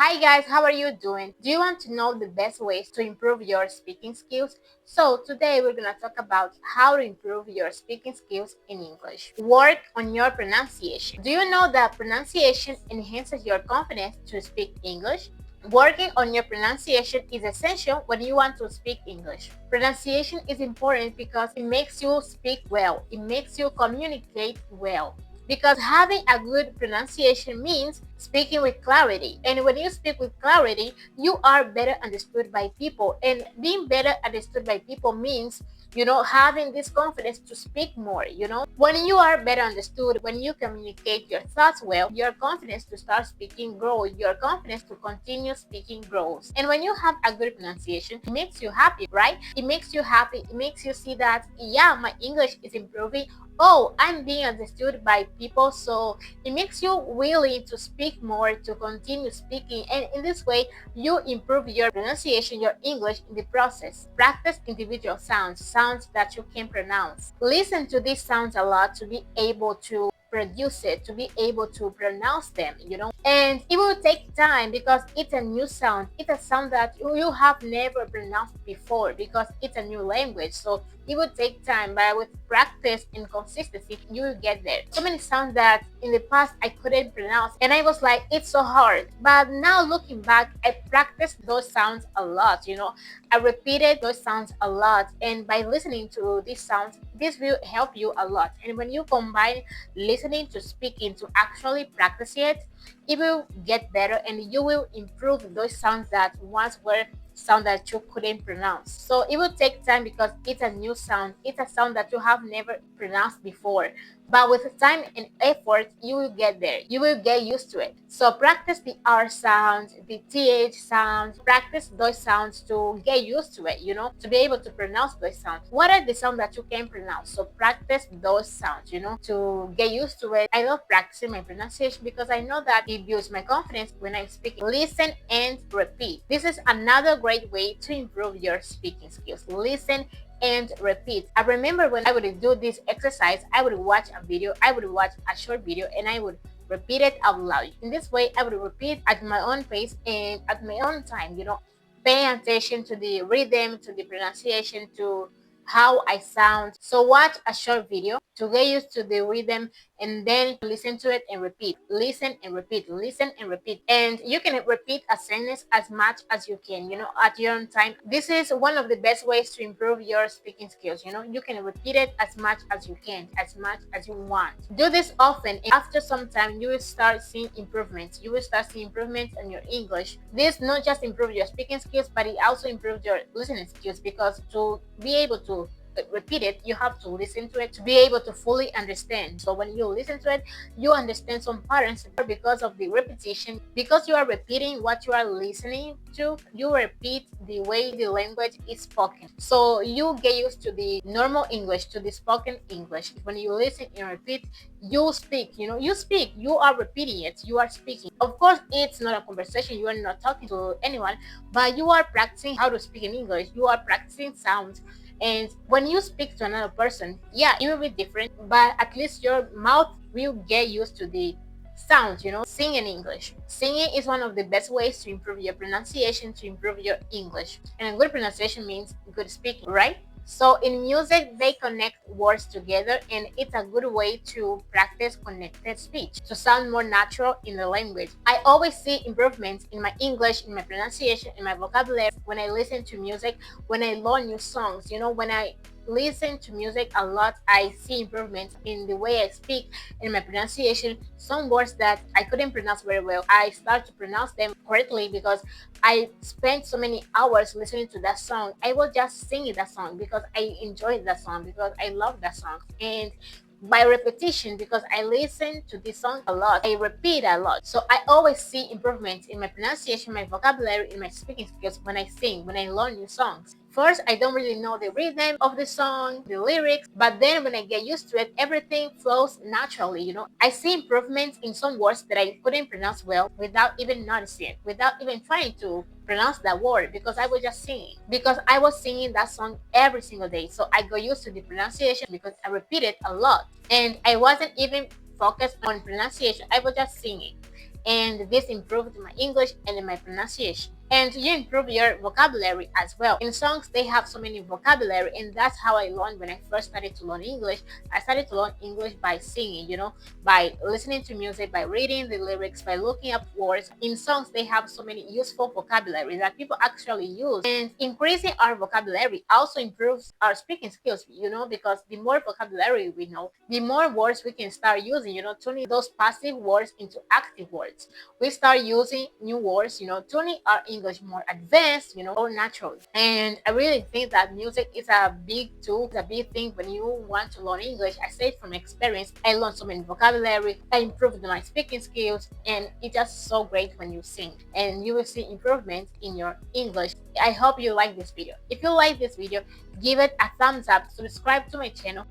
Hi guys, how are you doing? Do you want to know the best ways to improve your speaking skills? So today we're gonna talk about how to improve your speaking skills in English. Work on your pronunciation. Do you know that pronunciation enhances your confidence to speak English? Working on your pronunciation is essential when you want to speak English. Pronunciation is important because it makes you speak well, it makes you communicate well. Because having a good pronunciation means speaking with clarity. And when you speak with clarity, you are better understood by people. And being better understood by people means having this confidence to speak more. When you are better understood, when you communicate your thoughts well, your confidence to start speaking grows, your confidence to continue speaking grows. And when you have a good pronunciation, it makes you happy, right? It makes you happy. It makes you see that, yeah, my English is improving. Oh, I'm being understood by people, so it makes you willing to speak more, to continue speaking, and in this way you improve your pronunciation, your English in the process. Practice individual sounds that you can pronounce. Listen to these sounds a lot to be able to produce it, to be able to pronounce them. And it will take time because it's a new sound. It's a sound that you have never pronounced before because it's a new language. So it would take time, but with practice and consistency, you will get there. So many sounds that in the past I couldn't pronounce, and I was like, it's so hard. But now looking back, I practiced those sounds a lot. I repeated those sounds a lot, and by listening to these sounds, this will help you a lot. And when you combine listening to speaking to actually practice it will get better, and you will improve those sounds that once were sound that you couldn't pronounce. So it will take time because it's a new sound. It's a sound that you have never pronounced before. But with time and effort, you will get there. You will get used to it. So practice the R sound, the TH sound. Practice those sounds to get used to it, to be able to pronounce those sounds. What are the sounds that you can pronounce? So practice those sounds, to get used to it. I love practicing my pronunciation because I know that it builds my confidence when I'm speaking. Listen and repeat. This is another great way to improve your speaking skills. Listen and repeat. I remember when I would do this exercise, I would watch a video, I would watch a short video, and I would repeat it out loud. In this way, I would repeat at my own pace and at my own time, paying attention to the rhythm, to the pronunciation, to how I sound. So watch a short video to get used to the rhythm and then listen to it and repeat. Listen and repeat, listen and repeat. And you can repeat a sentence as much as you can, at your own time. This is one of the best ways to improve your speaking skills. You can repeat it as much as you can, as much as you want. Do this often, and after some time, you will start seeing improvements. You will start seeing improvements in your English. This not just improves your speaking skills, but it also improves your listening skills, because to be able to repeat it, you have to listen to it to be able to fully understand. So when you listen to it, you understand some patterns because of the repetition. Because you are repeating what you are listening to, you repeat the way the language is spoken. So you get used to the normal English, to the spoken English. When you listen and repeat, you speak. You speak. You are repeating it. You are speaking. Of course, it's not a conversation. You are not talking to anyone, but you are practicing how to speak in English. You are practicing sounds. And when you speak to another person, yeah, it will be different, but at least your mouth will get used to the sounds. Sing in English. Singing is one of the best ways to improve your pronunciation, to improve your English. And a good pronunciation means good speaking, right? So in music, they connect words together, and it's a good way to practice connected speech, to sound more natural in the language. I always see improvements in my English, in my pronunciation, in my vocabulary when I listen to music, when I learn new songs. When I listen to music a lot, I see improvements in the way I speak, in my pronunciation. Some words that I couldn't pronounce very well, I start to pronounce them correctly because I spent so many hours listening to that song. I was just singing that song because I enjoyed that song, because I love that song. And by repetition, because I listen to this song a lot, I repeat a lot. So I always see improvements in my pronunciation, my vocabulary, in my speaking skills when I sing, when I learn new songs. First, I don't really know the rhythm of the song, the lyrics, but then when I get used to it, everything flows naturally. I see improvements in some words that I couldn't pronounce well without even noticing it, without even trying to pronounce that word, because I was just singing. Because I was singing that song every single day. So I got used to the pronunciation because I repeated a lot. And I wasn't even focused on pronunciation. I was just singing. and this improved my English and my pronunciation. And you improve your vocabulary as well. In songs, they have so many vocabulary, and that's how I learned when I first started to learn English. I started to learn English by singing, by listening to music, by reading the lyrics, by looking up words. In songs, they have so many useful vocabulary that people actually use. And increasing our vocabulary also improves our speaking skills, because the more vocabulary we know, the more words we can start using, turning those passive words into active words. We start using new words, turning our English more advanced, or natural. And I really think that music is a big tool, it's a big thing when you want to learn English. I say it from experience. I learned so many vocabulary, I improved my speaking skills, and it's just so great when you sing. And you will see improvement in your English. I hope you like this video. If you like this video, give it a thumbs up, subscribe to my channel.